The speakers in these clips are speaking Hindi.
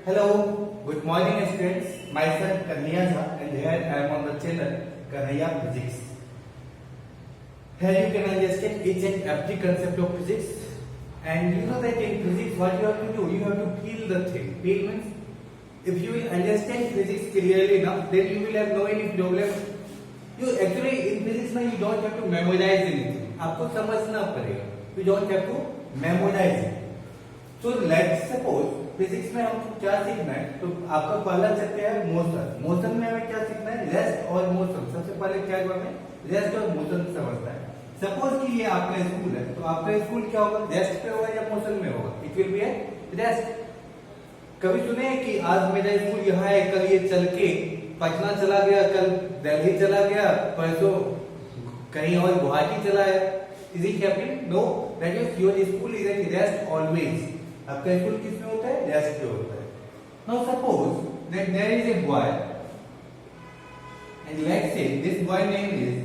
Hello, good morning students. Myself Kanhaiya Jha and here I am on the channel Kanhaiya Physics. Here you can understand each and every concept of physics, and you know that in physics what you have to do, you have to feel the thing. Feel means if you will understand physics clearly now, then you will have no any problem. You actually in physics now you don't have to memorize anything. आपको समझना पड़ेगा. You don't have to memorize it. So let's suppose physics में हमको क्या सीखना है, तो आपका पहला चैप्टर है मोशन. मोशन में हमें क्या सीखना है, रेस्ट और मोशन. सबसे पहले क्या हमें रेस्ट और मोशन समझना है. सपोज कि ये आपका स्कूल है, तो आपका स्कूल क्या होगा, रेस्ट पे होगा या मोशन में होगा. It will be A rest. कभी सुने कि आज मेरा स्कूल यहाँ है, कल ये चल के पटना चला गया, कल दिल्ली चला गया, परसों कहीं और गुवाहाटी चला गया. Is it happening? No. That is your school is at rest always. आपका स्कूल किस में होता है, रेस्ट पे होता है. Now suppose that there is a boy and let's say this boy name is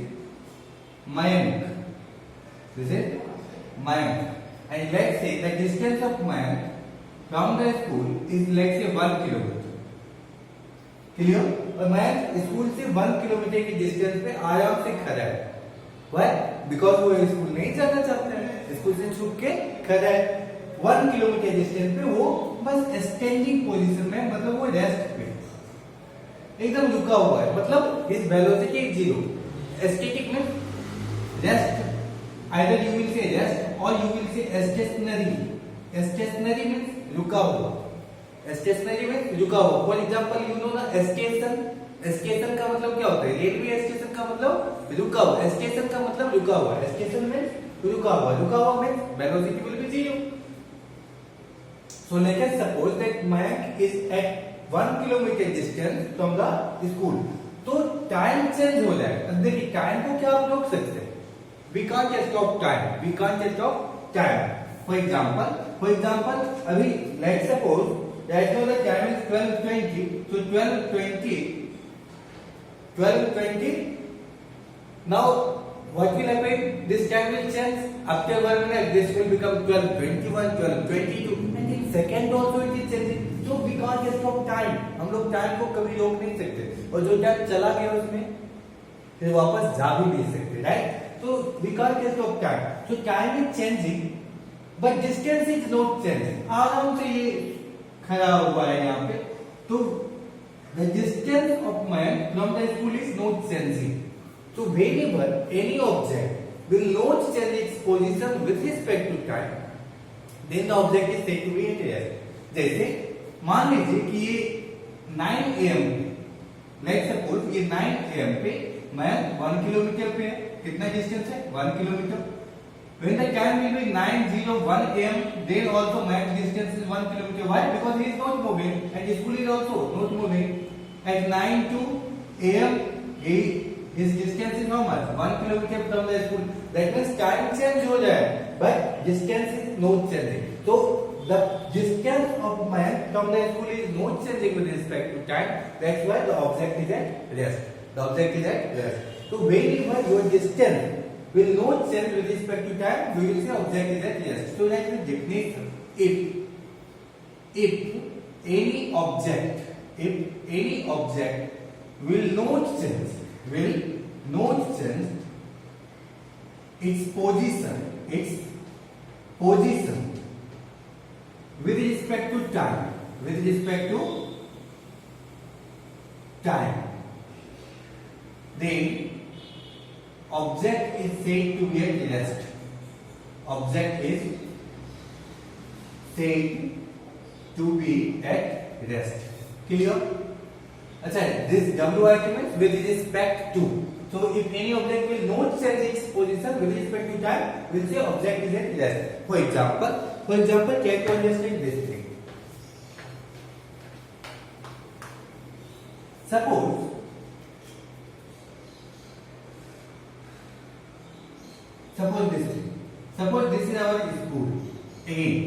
Mayank. This is Mayank and let's say the distance of Mayank from the school is let's say 1 kilometre. Clear? और मयंक स्कूल से 1 किलोमीटर की डिस्टेंस पे आराम से खड़ा है. व्हाई? बिकॉज वो स्कूल नहीं जाना चाहते हैं, स्कूल से छूट के खड़ा है. 1 किलोमीटर डिस्टेंस पे वो बस स्टैंडिंग पोजीशन में, मतलब वो रेस्ट पे एकदम रुका हुआ है, मतलब हिज वेलोसिटी इज 0. स्टैटिक में rest, either you will say rest और you will say stationary. Stationary means रुका हुआ. स्टेशनरी में रुका हुआ. फॉर एग्जांपल यू नो ना स्टेशन. स्टेशन का मतलब क्या होता है, रेलवे स्टेशन का मतलब रुका हुआ. स्टेशन का मतलब रुका हुआ. स्टेशन में रुका हुआ. रुका हुआ means velocity will be 0. So let us suppose that Mayank is at 1 kilometer distance from the school. तो टाइम चेंज हो जाएगा. अब देखिए टाइम को क्या आप रोक सकते हैं. We can't stop time. We can't stop time. For example, अभी let's suppose right now the time is 12:20. So 12:20. Now what will happen? This time will change. After 1 minute, this will become 12:21, 12:22. Second also it is changing. So we can't stop time. हम लोग टाइम को कभी रोक नहीं सकते, और जो टाइम चला गया उसमें फिर वापस जा भी नहीं सकते. राइट? तो we can't stop time. So time is changing but distance is not changing. आराम से ये खड़ा हुआ है यहाँ पे. तो the distance of man from the school is not changing. So whenever any object will not change its position with respect to time, then the object is said to be at rest. जैसे मान लीजिए कि ये 9 AM लेट्स सपोज ये 9 AM पे मैं 1 किलोमीटर पे है. कितना डिस्टेंस है, 1 kilometre. when the time will be 9:01 AM then also max distance is 1 kilometer. Why? Because he is not moving and school is also not moving. At 9:02 AM his distance is how much, 1 kilometer from the school. That means time change हो जाए but distance is not changing. So the distance of man from the school is not changing with respect to time. That's why the object is at rest. The object is at rest. So whenever your distance will not change with respect to time, we will say object is at rest. So that is definition. If any object will not change its position with respect to time, then object is said to be at rest. Object is said to be at rest. Clear? अच्छा, this WIT means with respect to. So if any object will not change its position with respect to time, we'll say object is at rest. For example, try to understand this thing. Suppose this thing. Suppose this is our school. Again,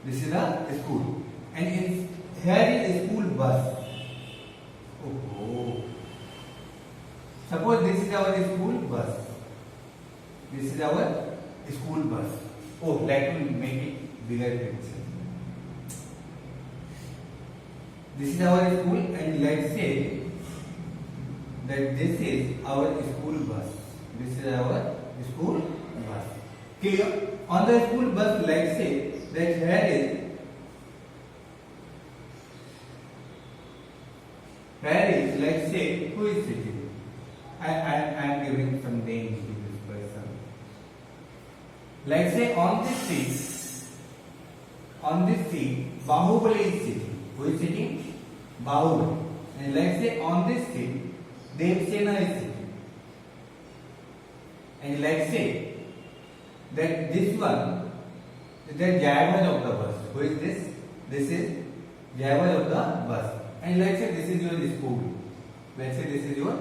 this is a school, and here is a school bus. Suppose this is our school bus. This is our school bus. Oh, let me make it bigger picture. this is our school, and let's say that this is our school bus. This is our school bus. Clear? On the school bus, let's say that here is, let's say, who is sitting? I am giving some names to this person. Let's say on this seat, Bahubali is sitting. Who is sitting? Bahubali. And let's say on this seat, Devsena is sitting. And let's say that this one is the driver of the bus. Who is this? This is driver of the bus. And let's say this is your school. Let's say this is your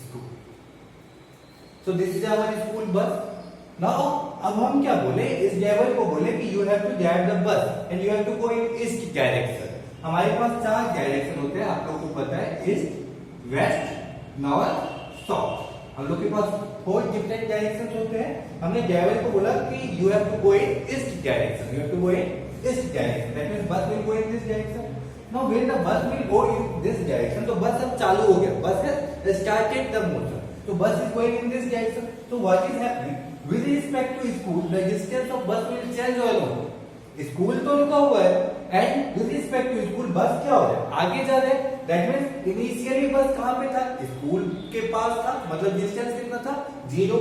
school. So this is our school bus. Now अब हम क्या बोले, इस ड्राइवर को बोले कि you have to drive the bus and you have to go in east direction. हमारे पास 4 डायरेक्शन होते हैं, आप लोगों को पता है, ईस्ट, वेस्ट, नॉर्थ, साउथ. हम लोग के पास 4 डिफरेंट डायरेक्शंस होते हैं. हमने ड्राइवर को बोला कि you have to go in east direction. You have to go in east direction. That means bus will go in this direction. Now when the bus will go in this direction, तो बस अब चालू हो गया. बस has started the motion. So bus is going in this direction. So what is happening? With respect to school, the distance of bus will change or no? School तो रुका हुआ है, and with respect to school bus क्या हो रहा है, आगे जा रहा है. दैट मींस इनिशियली बस कहां पे था, स्कूल के पास था, मतलब डिस्टेंस कितना था, 0.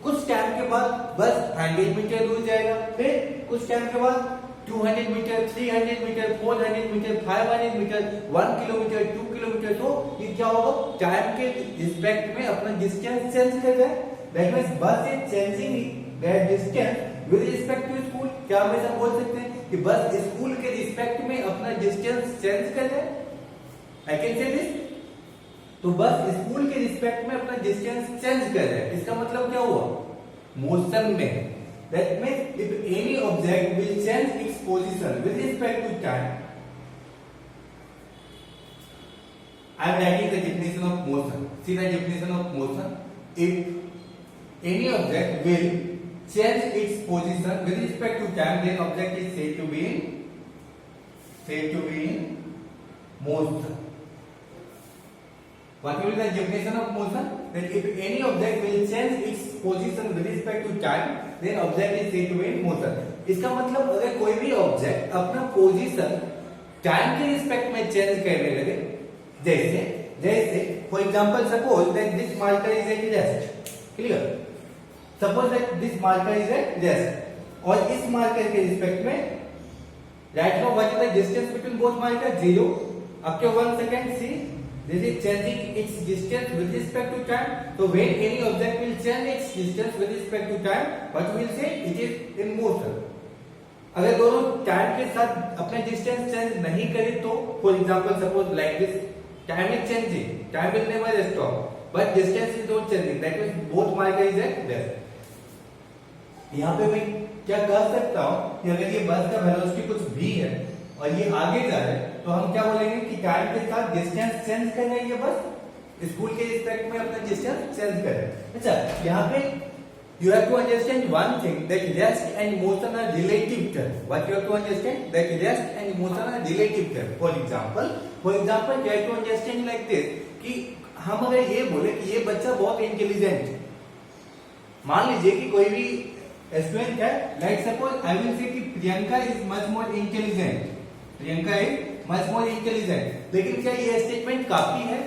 कुछ टाइम के बाद बस 100 मीटर दूर जाएगा, फिर कुछ टाइम के बाद 200 metre, 300 metre, 400 metre, 500 metre, 1 kilometre, 2 kilometre. तो ये क्या होगा, टाइम के रिस्पेक्ट में अपना डिस्टेंस चेंज कर रहा है. That means bus is changing that distance with respect to school. क्या हम ऐसा बोल सकते हैं कि बस स्कूल के रिस्पेक्ट में अपना डिस्टेंस चेंज कर रहा है? I can say this. तो बस स्कूल के रिस्पेक्ट में अपना डिस्टेंस चेंज कर रहा है. इसका मतलब क्या हुआ, मोशन में. That means if any object will change its position with respect to time. I am writing the definition of motion. See the definition of motion. If any object will change its position with respect to time, then object is said to be in motion. What will be the definition of motion? That if any object will change its position with respect to time, then object is said to be in motion. इसका मतलब अगर कोई भी ऑब्जेक्ट अपना पोजीशन टाइम के रिस्पेक्ट में चेंज करने लगे, जैसे for example suppose that this marker is at rest. Clear? Suppose that this marker is at rest, और इस मार्कर के रिस्पेक्ट में right now what is the distance between both marker, 0. Up to 1 second. See this is changing its distance with respect to time. So when any object will change its distance with respect to time, what we will say, it is in motion. अगर दोनों टाइम के साथ अपने डिस्टेंस चेंज नहीं करे तो, for example suppose like this, time is changing, time will never stop, but distance is not changing. That means both marker is at rest. यहाँ पे मैं क्या कह सकता हूँ कि अगर ये बस का वेलोसिटी कुछ भी है और ये आगे जा रहा है, तो हम क्या बोलेंगे कि टाइम के साथ डिस्टेंस चेंज कर रही है बस, स्कूल के रिस्पेक्ट में अपना डिस्टेंस चेंज कर रहे हैं. अच्छा, यहाँ पे you have to understand one thing, that rest and motion are relative terms. What you have to understand, that rest and motion are relative terms. For example, you have to understand like this, कि हम अगर ये बोले कि ये बच्चा बहुत इंटेलिजेंट, मान लीजिए कि कोई भी स्टूडेंट है, like suppose I will say कि Priyanka is much more intelligent. Priyanka is much more intelligent. लेकिन क्या ये स्टेटमेंट काफी है?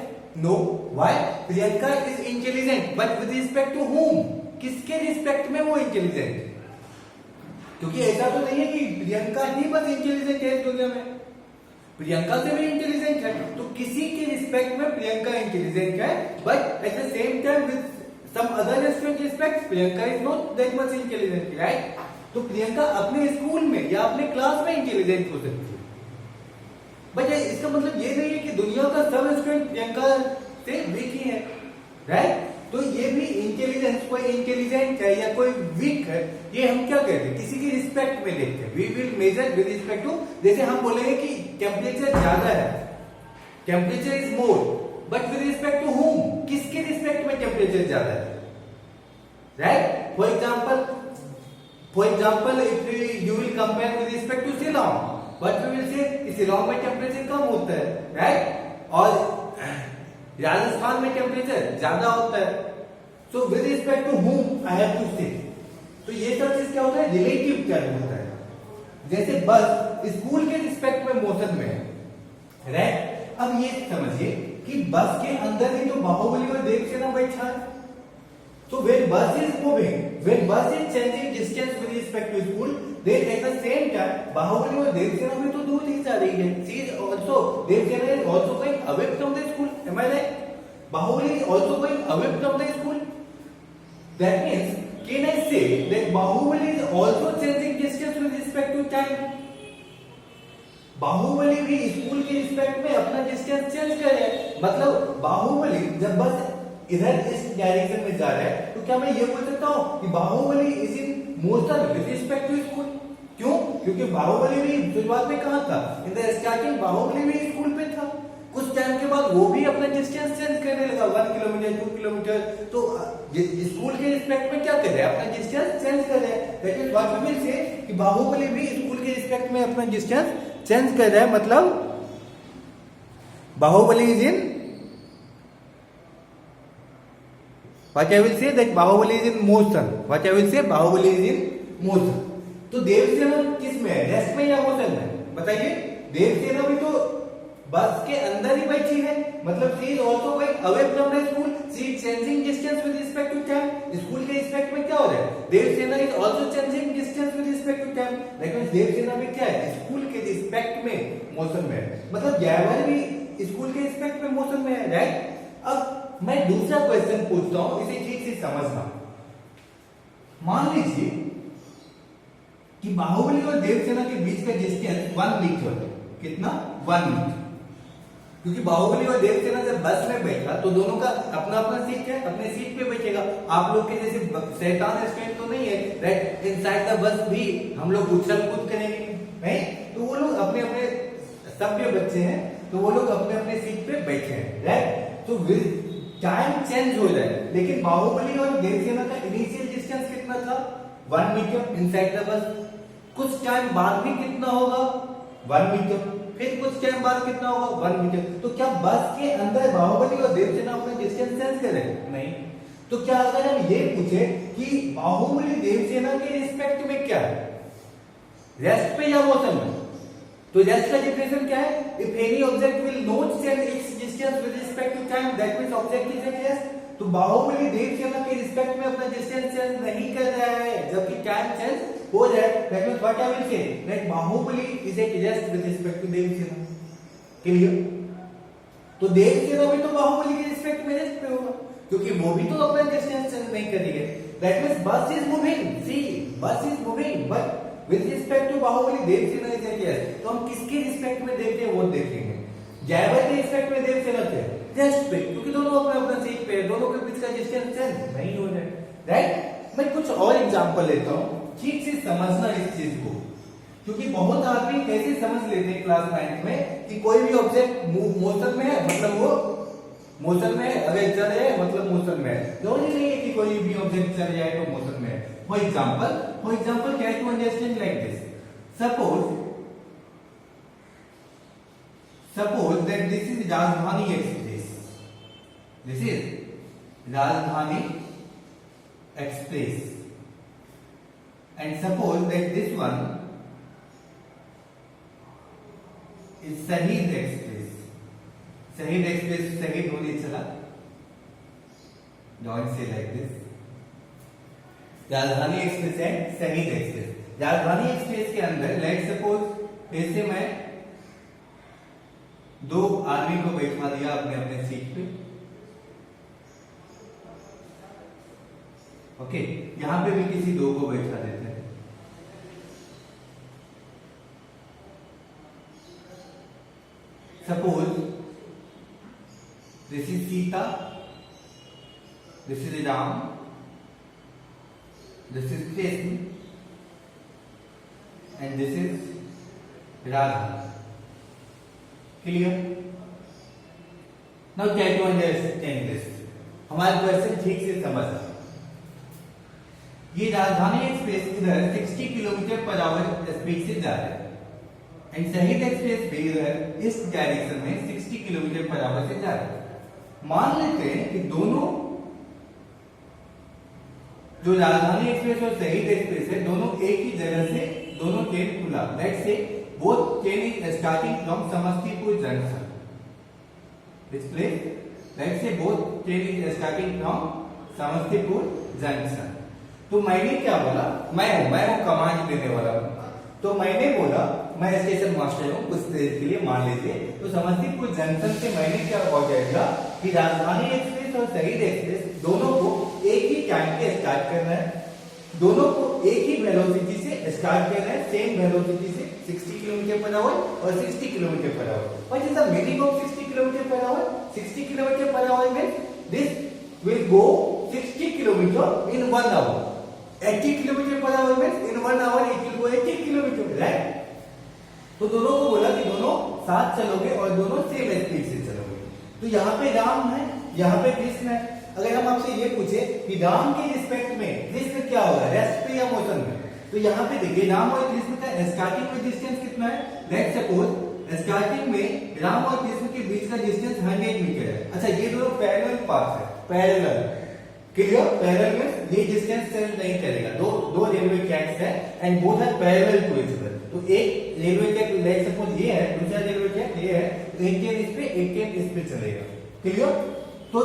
No. Why? Priyanka is intelligent, but with respect to whom? किसके रिस्पेक्ट में वो इंटेलिजेंट? क्योंकि ऐसा तो नहीं है कि प्रियंका ही बस इंटेलिजेंट है इस दुनिया में, प्रियंका से भी इंटेलिजेंट है. तो किसी के रिस्पेक्ट में प्रियंका इंटेलिजेंट है, but at the same time with some other student respect Priyanka is not that much intelligent, right? तो प्रियंका अपने स्कूल में या अपने क्लास में इंटेलिजेंट हो सकती है, बट इसका मतलब ये नहीं है कि दुनिया का सब स्टूडेंट प्रियंका से वीक ही है, राइट? तो ये भी इंटेलिजेंस, कोई इंटेलिजेंट है या कोई वीक है, ये हम क्या कहते हैं, किसी की रिस्पेक्ट में देखते हैं. We will measure with respect to, जैसे हम बोलेंगे कि टेम्परेचर ज्यादा है, temperature is more, but with respect to whom? किसके रिस्पेक्ट में टेम्परेचर ज्यादा है, right? For example if you will compare with respect to Shillong, what we will say कि शिलांग में टेम्परेचर कम होता है, राइट, और राजस्थान में टेम्परेचर ज्यादा होता है। So with respect to whom I have to say, तो ये सब चीज क्या होता है, रिलेटिव टर्म होता है। जैसे बस स्कूल के रिस्पेक्ट में मोशन में है, राइट। अब ये समझिए कि बस के अंदर ही तो बाहुबली और देवसेना बैठा है। So when bus is moving, when bus is changing distance with respect to school, then at the same time, Bahubali और देवसेना भी तो दूर ही जा रही है। She is also, Devasena is also going away from the school. Am I right? Bahubali is also going away from the school. That means, can I say that Bahubali is also changing distance with respect to time? Baahubali भी स्कूल के रिस्पेक्ट में अपना डिस्टेंस चेंज कर रहा है। मतलब बाहुबली जब बस इधर इस डायरेक्शन में जा रहा है, तो क्या मैं ये बोल सकता हूँ कि Baahubali is in motion with respect to school? क्यों? क्योंकि बाहुबली भी शुरुआत में कहाँ था, इन द स्टार्टिंग बाहुबली भी स्कूल पे था। कुछ टाइम के बाद वो भी अपना डिस्टेंस चेंज करने लगा, 1 किलोमीटर 2 किलोमीटर। तो स्कूल के रिस्पेक्ट में क्या कर रहा है, अपना डिस्टेंस चेंज कर रहा है। That is what we will say कि बाहुबली भी स्कूल के रिस्पेक्ट में अपना डिस्टेंस चेंज कर रहा है। मतलब Baahubali is in, what I will say that Bahubali is in motion. What I will say Bahubali is in motion. तो देवसेना किस में है, रेस्ट में या मोशन में? बताइए। देवसेना भी तो बस के अंदर ही बैठी है, मतलब she is also going away from the school. She is changing distance with respect to time. School के रिस्पेक्ट में क्या हो रहा है, Devasena is also changing distance with respect to time. लेकिन देवसेना भी क्या है, स्कूल के रिस्पेक्ट में मोशन में है। मतलब जयवर भी स्कूल के रिस्पेक्ट में मोशन में है, राइट। अब मैं दूसरा क्वेश्चन पूछता हूं, इसे ठीक से समझना। मान लीजिए कि बाहुबली और देवसेना के बीच का डिस्टेंस 1 मीटर है। कितना? 1 मीटर। क्योंकि बाहुबली और देवसेना जब बस में बैठा तो दोनों का अपना अपना सीट है, अपने सीट पे बैठेगा। आप लोग के जैसे शैतान स्टैंड तो नहीं है, राइट। इनसाइड द बस भी हम लोग उछल कूद करेंगे, नहीं। तो वो लोग अपने अपने सभ्य बच्चे हैं, तो वो लोग अपने अपने सीट पे बैठे हैं, राइट। तो टाइम चेंज हो जाए, लेकिन बाहुबली और देवसेना का इनिशियल डिस्टेंस कितना था, 1 मीटर इनसाइड द बस। कुछ टाइम बाद भी कितना होगा, 1 मीटर। फिर कुछ टाइम बाद कितना होगा, 1 मीटर। तो क्या बस के अंदर बाहुबली और देवसेना अपना डिस्टेंस चेंज करें? नहीं। तो क्या अगर हम ये पूछे कि बाहुबली देवसेना के रिस्पेक्ट में क्या है, रेस्ट पे या मोशन में, तो रेस्ट का डिफिनेशन क्या है, if any object will not change its distance with respect to time, that means object is at rest. तो बाहुबली देवसेना के रिस्पेक्ट में अपना डिस्टेंस चेंज नहीं कर रहा है, जबकि टाइम चेंज हो जाए। That means what I will say that Baahubali is at rest with respect to Devasena. Clear? तो देवसेना भी तो बाहुबली के रिस्पेक्ट में रेस्ट पे होगा, क्योंकि वो भी तो अपना डिस्टेंस चेंज नहीं कर रही है। That means bus is moving, see bus is moving, but with respect to Baahubali Devasena is at rest. तो हम किसके रिस्पेक्ट में देखते हैं वो देखेंगे। जयवर के रिस्पेक्ट में देवसेना थे रेस्ट पे, क्योंकि दोनों अपने अपना सीट पे, दोनों के बीच का डिस्टेंस चेंज नहीं हो रहा है, राइट। मैं कुछ और एग्जांपल लेता हूं, ठीक से समझना इस चीज को, क्योंकि बहुत आदमी कैसे समझ लेते हैं क्लास 9 में कि कोई भी ऑब्जेक्ट मोशन में है मतलब वो मोशन में है, अगर चल रहा है मतलब मोशन में है। जरूरी नहीं है कि कोई भी ऑब्जेक्ट चल जाए तो मोशन में है। For example can to understand like this, suppose that this is Rajdhani Express. This is Rajdhani Express. And suppose that this one is Shahid Express. Shahid Express, Shahid होने चला। Don't say like this. राजधानी एक्सप्रेस है शहीद एक्सप्रेस। राजधानी एक्सप्रेस के अंदर लेट सपोज ऐसे मैं 2 आदमी को बैठा दिया अपने अपने सीट पे, ओके। यहां पे भी किसी 2 को बैठा देते हैं। Suppose this is Sita, this is Ram, this is Krishna and this is Radha. Clear? Now try to understand this. हमारा क्वेश्चन ठीक से समझना। ये राजधानी एक्सप्रेस इधर 60 किलोमीटर पर आवर स्पीड से जा रहा है, एंड शहीद एक्सप्रेस भी इधर इस डायरेक्शन में 60 किलोमीटर पर आवर से जा रहा है। मान लेते हैं कि दोनों जो राजधानी एक्सप्रेस और शहीद एक्सप्रेस है दोनों एक ही जगह से दोनों ट्रेन खुला। Let's say both train is starting from Samastipur junction. This place let's say both train is starting from Samastipur junction. तो मैंने क्या बोला, मैं हूं कमांड देने वाला हूं। तो मैंने बोला मैं स्टेशन मास्टर हूं, कुछ देर के लिए मान लीजिए। तो समस्तीपुर जंक्शन से मैंने क्या ऑर्डर किया कि राजधानी एक्सप्रेस और शहीद एक्सप्रेस दोनों को एक ही टाइम पे स्टार्ट करना है, दोनों को एक ही वेलोसिटी से स्टार्ट करना है, सेम वेलोसिटी से 60 किलोमीटर पर आवर और 60 kilometre per hour. What is the meaning of 60 kilometre per hour? 60 kilometre per hour means this will go 60 kilometre in 1 hour. 80 kilometre per hour means in 1 hour it will go 80 kilometre, right? तो दोनों को बोला कि दोनों साथ चलोगे और दोनों सेम स्पीड से चलोगे। तो यहाँ पे राम है, यहाँ पे कृष्ण है। अगर हम आपसे ये पूछे कि राम के रिस्पेक्ट में कृष्ण क्या होगा, रेस्ट पे या मोशन में? तो यहाँ पे देखिए राम और कृष्ण का स्टार्टिंग में डिस्टेंस कितना है? लेट्स सपोज स्टार्टिंग में राम और कृष्ण के बीच का डिस्टेंस 100 मीटर है। अच्छा, ये दोनों पैरेलल पाथ है, पैरेलल, क्लियर? पैरेलल में ये डिस्टेंस चेंज नहीं करेगा। दो रेलवे ट्रैक्स है and both are parallel to each other. तो एक रेलवे ट्रैक लेट्स सपोज ये है, दूसरा रेलवे ट्रैक ये है, तो एक ट्रेन इस पे एक ट्रेन इस पे चलेगा, क्लियर? तो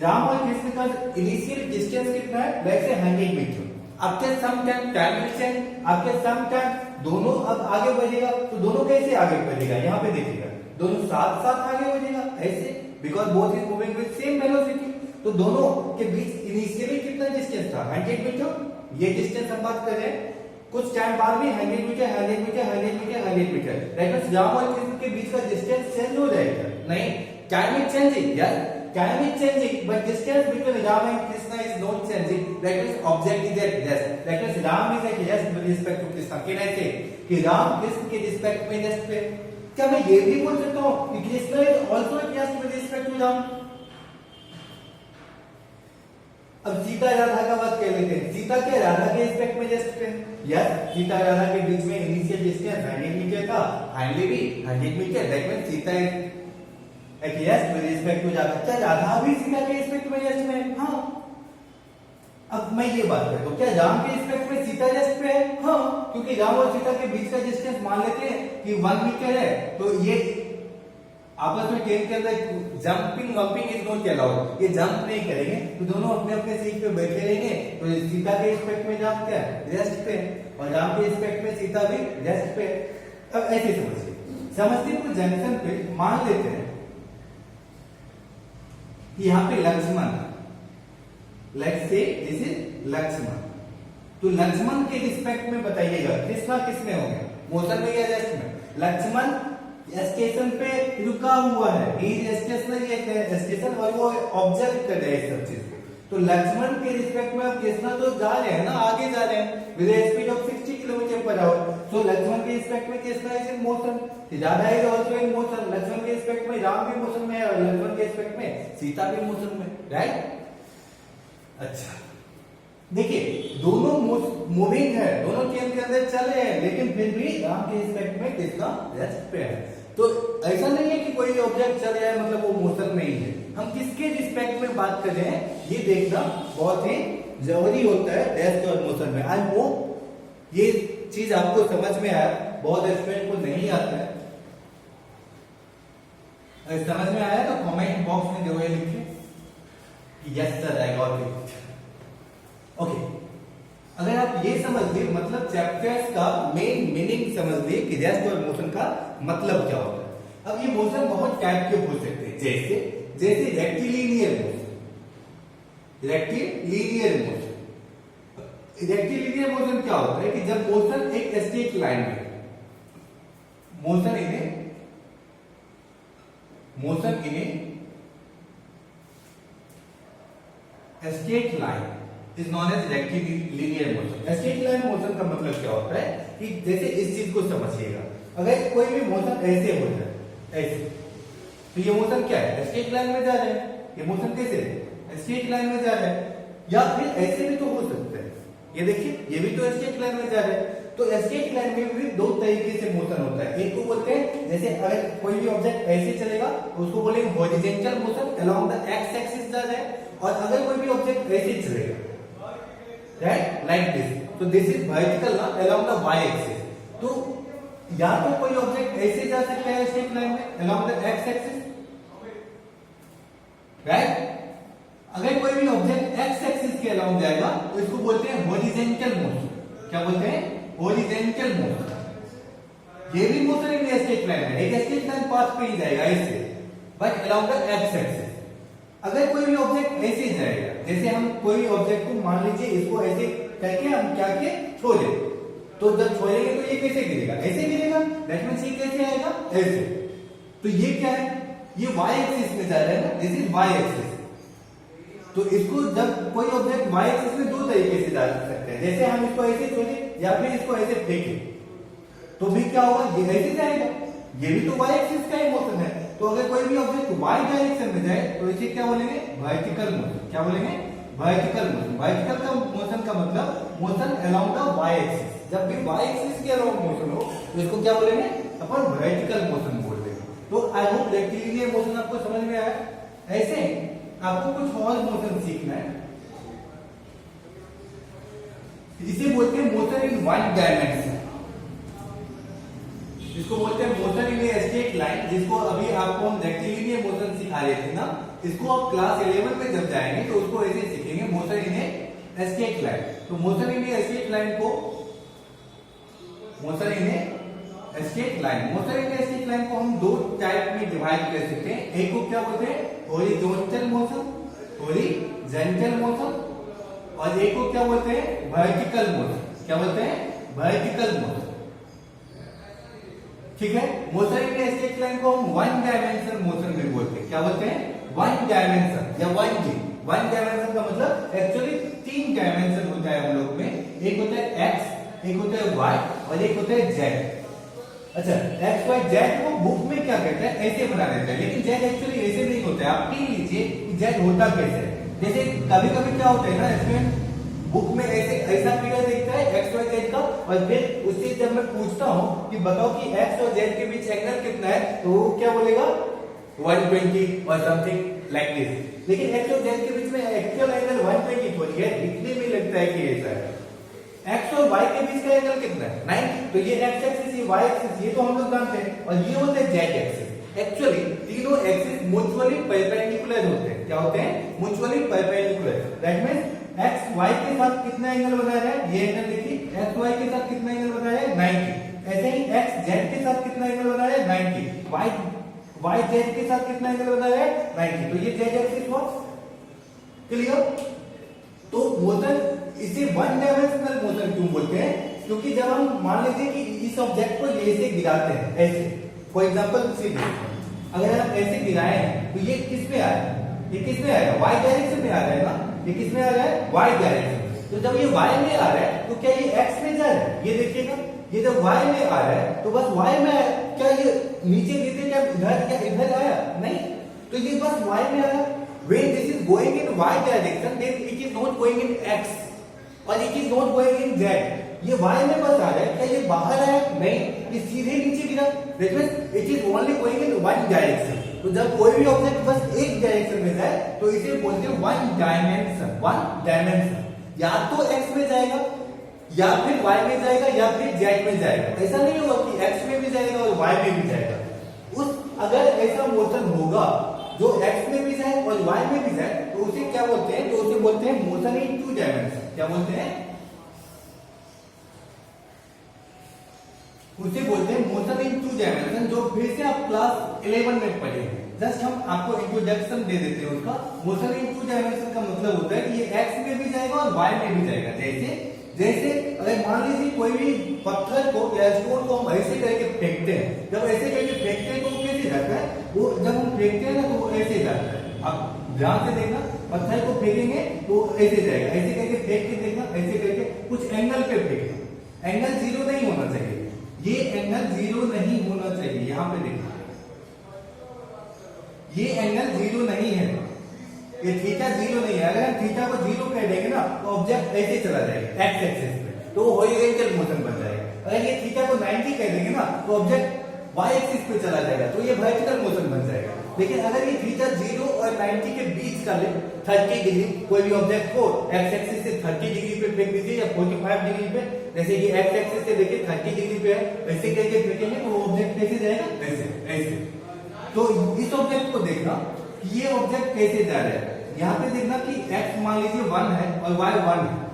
राम और कृष्ण का इनिशियल डिस्टेंस कितना है? Let's say 100 metre. After some time will change, after some time दोनों अब आगे बढ़ेगा। तो दोनों कैसे आगे बढ़ेगा? यहाँ पे देखिएगा, दोनों साथ साथ आगे बढ़ेगा ऐसे, because both is moving with same velocity. तो दोनों के बीच इनिशियली कितना डिस्टेंस था? 100 मीटर। ये डिस्टेंस हम बात कर रहे हैं, कुछ टाइम बाद में 100 metre 100 metre 100 metre 100 metre, like Ram और कृष्ण के बीच का डिस्टेंस चेंज हो जाएगा? नहीं, time is changing, yes time is changing, but distance between Ram and Krishna is not changing. That means object is at rest. That means Ram is at rest with respect to Krishna. Can I say कि राम कृष्ण के रिस्पेक्ट में रेस्ट पे? क्या मैं ये भी बोल सकता हूँ कि Krishna is also at rest with respect to Ram? अब सीता राधा का बात कर लेते हैं। सीता क्या राधा के रिस्पेक्ट में रेस्ट पे? यस, सीता राधा के बीच में इनिशियल डिस्टेंस 100 मीटर था, फाइनली भी 100 metre. That means Sita is yes with respect to Radha. क्या राधा भी सीता के रिस्पेक्ट में रेस्ट में? हाँ। अब मैं ये बात करता हूँ, क्या राम के रिस्पेक्ट में सीता रेस्ट पे है? हाँ, क्योंकि राम और सीता के बीच का डिस्टेंस मान लेते हैं कि 1 मीटर है। तो ये आपस में ट्रेन के अंदर जंपिंग वंपिंग इज नॉट अलाउड, ये जंप नहीं करेंगे। तो दोनों अपने अपने सीट पे बैठे रहेंगे। तो सीता के रिस्पेक्ट में राम क्या है? रेस्ट पे, और राम के रिस्पेक्ट में सीता भी रेस्ट पे। अब ऐसे समझिए, समस्तीपुर जंक्शन पे मान लेते हैं कि यहाँ पे Lakshman, let's say this is Lakshman. तो लक्ष्मण के रिस्पेक्ट में बताइएगा कृष्णा किस में हो गया? मोशन में या रेस्ट में? लक्ष्मण स्टेशन पे रुका हुआ है, स्टेशनरी स्टेशन, और वो ऑब्जर्व कर रहे हैं सब चीज को। तो लक्ष्मण के रिस्पेक्ट में अब कृष्णा तो जा रहे हैं ना, आगे जा रहे हैं with speed of 60 kilometre per hour. So Lakshman के रिस्पेक्ट में Krishna is in motion, Radha is also in motion. Lakshman के रिस्पेक्ट में राम भी मोशन में है और लक्ष्मण के रिस्पेक्ट में सीता भी मोशन में, राइट? अच्छा, देखिए दोनों मूविंग है, दोनों ट्रेन के अंदर चल रहे हैं, लेकिन फिर भी राम के रिस्पेक्ट में कृष्णा रेस्ट पे है। तो ऐसा नहीं है कि कोई ऑब्जेक्ट चल रहा है मतलब वो मोशन में ही है। हम किसके रिस्पेक्ट में बात कर रहे हैं ये देखना बहुत ही जरूरी होता है रेस्ट और मोशन में। आई होप ये चीज आपको समझ में आया, बहुत स्टूडेंट को नहीं आता है। अगर समझ में आया तो कमेंट बॉक्स में जो है लिखिए yes sir I got it. Okay, अगर आप ये समझ लिए मतलब चैप्टर्स का मेन मीनिंग समझ लिए कि रेस्ट और मोशन का मतलब क्या होता है। अब ये मोशन बहुत टाइप के हो सकते हैं, जैसे rectilinear motion, rectilinear motion. Rectilinear motion क्या होता है कि जब मोशन एक स्ट्रेट लाइन में, motion in a straight line is known as rectilinear motion. Straight line motion का मतलब क्या होता है कि जैसे इस चीज को समझिएगा, अगर कोई भी मोशन ऐसे हो जाए, ऐसे, तो ये मोशन क्या है? स्ट्रेट लाइन में जा रहे हैं। ये मोशन कैसे है? स्ट्रेट लाइन में जा रहे हैं। या फिर ऐसे भी तो हो सकता है, ये देखिए ये भी तो स्ट्रेट लाइन में जा रहे हैं। तो स्ट्रेट लाइन में भी दो तरीके से मोशन होता है, जैसे अगर कोई भी ऑब्जेक्ट ऐसे चलेगा तो उसको बोलेंगे horizontal motion along the x axis जा रहा है, और अगर कोई भी ऑब्जेक्ट ऐसे चलेगा राइट लाइक दिस, तो दिस इज वर्टिकल ना अलोंग द वाई एक्सिस। तो या तो कोई ऑब्जेक्ट ऐसे जा सकता है स्ट्रेट लाइन में along the x axis right, अगर कोई भी ऑब्जेक्ट एक्स एक्सिस के अलोंग जाएगा तो इसको बोलते हैं हॉरिजॉन्टल मोशन। क्या बोलते हैं? Horizontal motion. ये भी मोशन इन स्ट्रेट लाइन है, एक स्ट्रेट लाइन पाथ पे ही जाएगा ऐसे, but along the x axis. अगर कोई भी ऑब्जेक्ट ऐसे जाएगा, जैसे हम कोई ऑब्जेक्ट को मान लीजिए इसको ऐसे करके हम क्या के छोड़े, तो जब छोड़ेंगे तो ये कैसे गिरेगा? ऐसे गिरेगा। दैट मींस ये कैसे आएगा? ऐसे। तो ये क्या है? ये वाई एक्सिस में जा रहा है ना, दिस इज वाई एक्सिस। तो इसको जब कोई ऑब्जेक्ट वाई एक्सिस में दो तरीके से जा सकते हैं, जैसे हम इसको ऐसे छोड़े या फिर इसको ऐसे फेंके, तो भी क्या होगा? ये ऐसे जाएगा, ये भी तो वाई एक्सिस का ही मोशन है। तो अगर कोई भी ऑब्जेक्ट वाई डायरेक्शन में जाए तो इसे क्या बोलेंगे? Vertical motion. क्या बोलेंगे? Vertical motion. वर्टिकल का मोशन का मतलब motion along the Y axis. जब भी वाई एक्सिस के अलोंग मोशन हो तो इसको क्या बोलेंगे? अपन वर्टिकल मोशन बोल देंगे। तो आई होप रेक्टिलिनियर मोशन आपको समझ में आया। ऐसे आपको कुछ और मोशन सीखना है, इसे बोलते हैं मोशन इन वन डायमेंशन। इसको बोलते हैं motion in a straight line, जिसको अभी आपको हम रेक्टिलिनियर मोशन सिखा रहे थे ना, इसको आप क्लास 11 में जब जाएंगे तो उसको ऐसे सीखेंगे, motion in a straight line. तो motion in a straight line को motion in a straight line, motion in a straight line को हम दो टाइप में डिवाइड कर सकते हैं। एक को क्या बोलते हैं? हॉरिजॉन्टल मोशन, हॉरिजॉन्टल मोशन, और एक को क्या बोलते हैं? Vertical motion. क्या बोलते हैं? Vertical motion. ठीक है। Motion in a straight line को हम वन डायमेंशन मोशन भी बोलते हैं। क्या बोलते हैं? वन डायमेंशन या वन डी। वन डायमेंशन का मतलब एक्चुअली तीन डायमेंशन होता है हम लोग में, एक होता है एक्स, एक होता है वाई और एक होता है जेड। अच्छा, एक्स वाई जेड को बुक में क्या कहते हैं? ऐसे बना देते हैं, लेकिन जेड एक्चुअली ऐसे नहीं होता है। आप पढ़ लीजिए कि जेड होता कैसे है। जैसे कभी कभी क्या होता है ना, इसमें बुक में ऐसे ऐसा फिगर देखता है एक्स वाई जेड का, और फिर उससे जब मैं पूछता हूँ कि बताओ कि एक्स और जेड के बीच एंगल कितना है, तो वो क्या बोलेगा? 120 और समथिंग लाइक दिस। लेकिन एक्स और जेड के बीच में एक्चुअल एंगल 120 थोड़ी है, दिखने में लगता है कि ऐसा है। एक्स और वाई के बीच का एंगल कितना है? 90। तो ये एक्स एक्सिस, ये वाई एक्सिस, ये तो हम लोग जानते हैं, और ये होता है जेड एक्सिस। एक्चुअली तीनों एक्सिस म्यूचुअली परपेंडिकुलर होते हैं। क्या होते हैं? Mutually perpendicular. That means X Y के साथ कितना एंगल बना रहा है? ये एंगल देखिए, एक्स वाई के साथ कितना एंगल बना रहा है? 90। ऐसे ही एक्स जेड के साथ कितना एंगल बना रहा है? 90। वाई जेड के साथ कितना एंगल बना रहा है? 90। तो ये जेड एक्सिस हुआ। क्लियर? तो मोशन इसे वन डायमेंशनल मोशन क्यों बोलते हैं? क्योंकि जब हम मान लीजिए कि इस ऑब्जेक्ट को ऐसे गिराते हैं, ऐसे फॉर एग्जांपल अगर हम ऐसे गिराए तो ये किस में आया? ये किस में आएगा? वाई डायरेक्शन में आ रहा है ना, ये किस में आ रहा है? Y direction. तो जब ये वाई में आ रहा है तो क्या ये एक्स में जा रहा है? ये देखिएगा, ये जब वाई में आ रहा है तो बस वाई में आया। क्या ये नीचे गिरते क्या इधर, क्या इधर आया? नहीं, तो ये बस वाई में आया। When this is going in y direction, then it is not going in x और it is not going in z। ये y में बस आ रहा है, क्या ये बाहर आया? नहीं, ये सीधे नीचे गिरा। That means it is only going in one direction। तो जब कोई भी ऑब्जेक्ट बस एक डायरेक्शन में जाए तो इसे बोलते हैं वन डायमेंशन। वन डायमेंशन या तो x में जाएगा या फिर y में जाएगा या फिर z में जाएगा। ऐसा नहीं होगा कि x में भी जाएगा और y में भी जाएगा। अगर ऐसा मोशन होगा जो x में भी जाए और y में भी जाए तो उसे क्या बोलते हैं? तो उसे बोलते हैं मोशन इन टू डायमेंशन। क्या बोलते हैं? उसे बोलते हैं मोशन इन टू डायमेंशन, जो फिर से आप क्लास 11 में पढ़े हैं। जस्ट हम आपको इंट्रोडक्शन दे देते हैं उसका। मोशन इन टू डायमेंशन का मतलब होता है कि ये x में भी जाएगा और y में भी जाएगा। जैसे जैसे अगर मान लीजिए कोई भी पत्थर को या स्टोन को हम ऐसे करके फेंकते हैं, जब ऐसे करके फेंकते हैं तो वो कैसे जाता है? वो जब हम फेंकते हैं ना तो वो ऐसे जाता है। अब ध्यान से देखना, पत्थर को फेंकेंगे तो ऐसे जाएगा, ऐसे करके फेंक के देखना, ऐसे करके कुछ एंगल पे फेंकना। एंगल जीरो नहीं होना चाहिए, ये एंगल जीरो नहीं होना चाहिए। यहाँ पे देखना, ये एंगल जीरो नहीं है, ये थीटा जीरो नहीं है। अगर हम थीटा को जीरो कह देंगे ना तो ऑब्जेक्ट ऐसे चला जाएगा एक्स एक्सिस पे, तो वो हॉरिजॉन्टल मोशन बन जाएगा। अगर ये थीटा को 90 कह देंगे ना तो ऑब्जेक्ट y एक्सिस पे चला जाएगा तो ये वर्टिकल मोशन बन जाएगा। लेकिन अगर ये थीटा 0 और 90 के बीच का ले 30 डिग्री, कोई भी ऑब्जेक्ट को x एक्सिस से 30 डिग्री पे फेंक दीजिए या 45 डिग्री पे, जैसे कि x एक्सिस से देखिए 30 डिग्री पे है, वैसे करके फेंकेंगे तो वो ऑब्जेक्ट कैसे जाएगा, ऐसे ऐसे। तो इस ऑब्जेक्ट को देखना कि ये ऑब्जेक्ट कैसे जा रहा है। यहाँ पे देखना कि x मान लीजिए 1 है और y 1 है,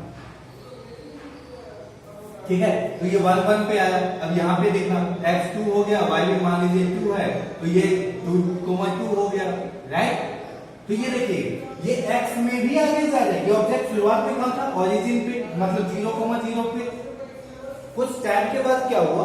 ठीक है, तो ये 1 1 पे आया। अब यहाँ पे देखना x 2 हो गया, y भी मान लीजिए 2 है, तो ये 2 2 हो गया, राइट। तो ये देखिए ये x में भी आगे जा रहा है। ये ऑब्जेक्ट शुरुआत में कहाँ था, ओरिजिन पे, मतलब 0,0 पे। कुछ टाइम के बाद क्या हुआ,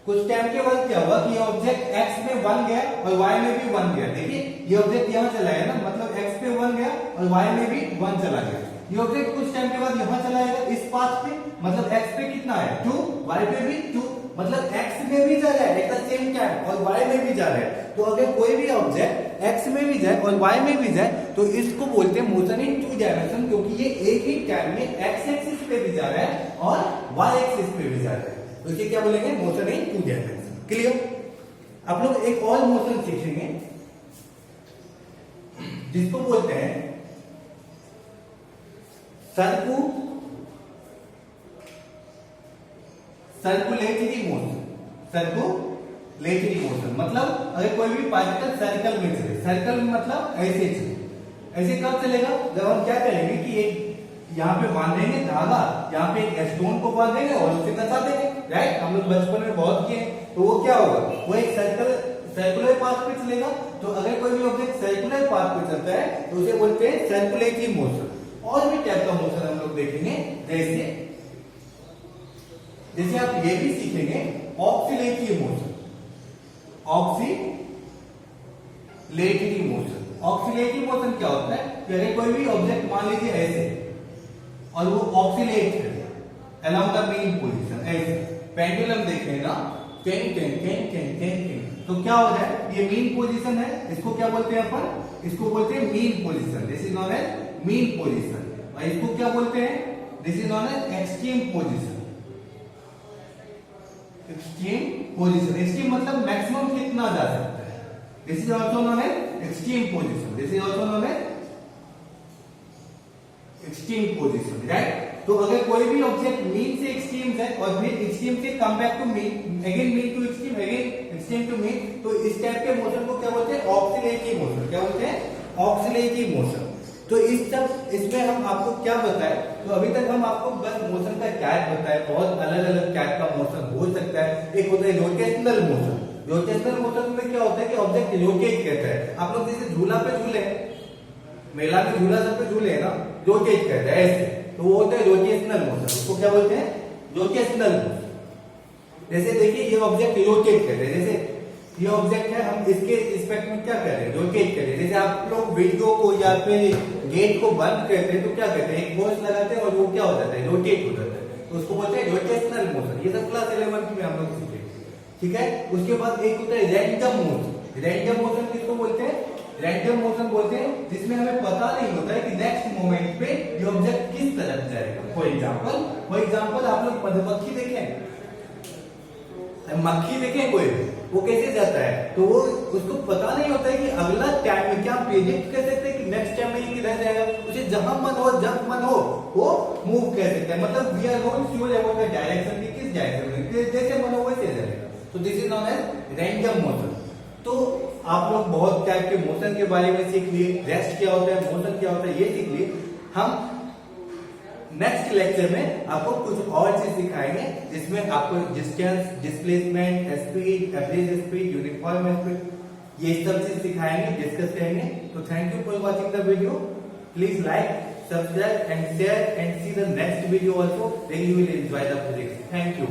कुछ टाइम के बाद क्या हुआ कि ये ऑब्जेक्ट x में 1 गया और y में भी 1 गया। देखिए ये ऑब्जेक्ट यहाँ चला गया ना, मतलब x पे 1 गया और y में भी 1 चला गया। ये ऑब्जेक्ट कुछ टाइम के बाद यहाँ चला जाएगा इस पाथ पे, मतलब x पे कितना है 2, y पे भी 2, मतलब x में भी जा रहा है एट द सेम टाइम और y में भी जा रहा है। तो अगर कोई भी ऑब्जेक्ट x में भी जाए और y में भी जाए तो इसको बोलते हैं मोशन इन 2 डायमेंशन, क्योंकि ये एक ही टाइम में x एक्सिस पे भी जा रहा है और y एक्सिस पे भी जा रहा है। तो इसे क्या बोलेंगे, मोशन इन 2 डायमेंशन। क्लियर। आप लोग एक और मोशन सीखेंगे जिसको बोलते हैं सर्कुलेटरी मोशन। सर्कुलेटरी मोशन मतलब अगर कोई भी पार्टिकल सर्कल में चले, सर्कल में मतलब ऐसे चले, ऐसे कब चलेगा, जब हम क्या करेंगे कि एक यहाँ पे बांधेंगे धागा, यहाँ पे एक स्टोन को बांधेंगे और उसे कसा देंगे, राइट। हम लोग बचपन में बहुत किए। तो वो क्या होगा, वो एक सर्कुलर पाथ पे चलेगा। तो अगर कोई भी ऑब्जेक्ट सर्कुलर पाथ पे चलता है तो उसे बोलते हैं सर्कुलेटरी मोशन। और भी टाइप का मोशन हम लोग देखेंगे, जैसे आप ये भी सीखेंगे oscillatory motion. Oscillatory motion, oscillatory motion क्या होता है कि अगर कोई भी ऑब्जेक्ट मान लीजिए ऐसे और वो ऑक्सीलेट है अलोंग द मेन पोजीशन, ऐसे पेंडुलम देख रहे हैं ना, 10 10 10 10 10 10, तो क्या हो रहा है, ये मीन पोजीशन है, इसको क्या बोलते हैं अपन, इसको बोलते हैं mean position, this is known as mean position. और इसको क्या बोलते हैं, this is known as extreme position. Extreme position, extreme मतलब मैक्सिमम कितना जा सकता है, this is also known as extreme position, this is also known as extreme position, right. तो अगर कोई भी ऑब्जेक्ट मीन से एक्सट्रीम है और फिर एक्सट्रीम से come back to mean, again mean to extreme, again extreme to mean, तो इस टाइप के मोशन को क्या बोलते हैं, ऑक्सीलेटरी मोशन। क्या बोलते हैं, ऑक्सीलेटरी मोशन। तो इसमें हम आपको क्या बताएं, तो अभी तक हम आपको बस मोशन का टाइप बताए, बहुत अलग अलग टाइप का मोशन हो सकता है। एक होता है रोटेशनल मोशन। रोटेशनल मोशन में क्या होता है कि ऑब्जेक्ट रोटेट करता है। आप लोग जैसे झूला पे झूले, मेला में झूला सब पे झूले ना, रोटेट करता है ऐसे, तो वो होता है रोटेशनल मोशन। उसको क्या बोलते हैं, रोटेशनल मोशन। जैसे देखिए ये ऑब्जेक्ट रोटेट कर रहे हैं, जैसे ये ऑब्जेक्ट है, हम इसके रिस्पेक्ट में क्या कर रहे हैं, रोटेट कर रहे हैं। जैसे आप लोग विंडो को या फिर गेट को बंद करते हैं तो क्या करते हैं, एक फोर्स लगाते हैं और वो क्या हो जाता है, रोटेट हो जाता है, तो उसको बोलते हैं रोटेशनल मोशन। ये सब क्लास 11 में हम लोग सीखे, ठीक है। उसके बाद एक होता है रैंडम मोशन। रैंडम मोशन किसको बोलते हैं, रैंडम मोशन बोलते हैं जिसमें हमें पता नहीं होता है कि नेक्स्ट मोमेंट पे ये ऑब्जेक्ट किस तरफ जाएगा। फॉर एग्जांपल आप लोग मधुमक्खी देखें, मक्खी देखें कोई, वो कैसे जाता है, तो वो उसको पता नहीं होता है कि अगला टाइम में क्या प्रेडिक्ट कर सकते हैं कि नेक्स्ट टाइम में ये किधर जाएगा। उसे जहां मन हो जब मन हो वो मूव कर सकता है, मतलब we are not sure about the direction की, किस डायरेक्शन में, जैसे मन हो वैसे जाएगा। तो this is known as random motion. तो आप लोग बहुत टाइप के मोशन के बारे में सीख लिए, रेस्ट क्या होता है, मोशन क्या होता है, ये सीख लिए। हम नेक्स्ट लेक्चर में आपको कुछ और चीज सिखाएंगे जिसमें आपको distance, displacement, speed, average speed, uniform speed, ये सब चीज सिखाएंगे, डिस्कस करेंगे। तो thank you for watching the video. Please like, subscribe and share and see the next video also, then you will enjoy the physics. Thank you.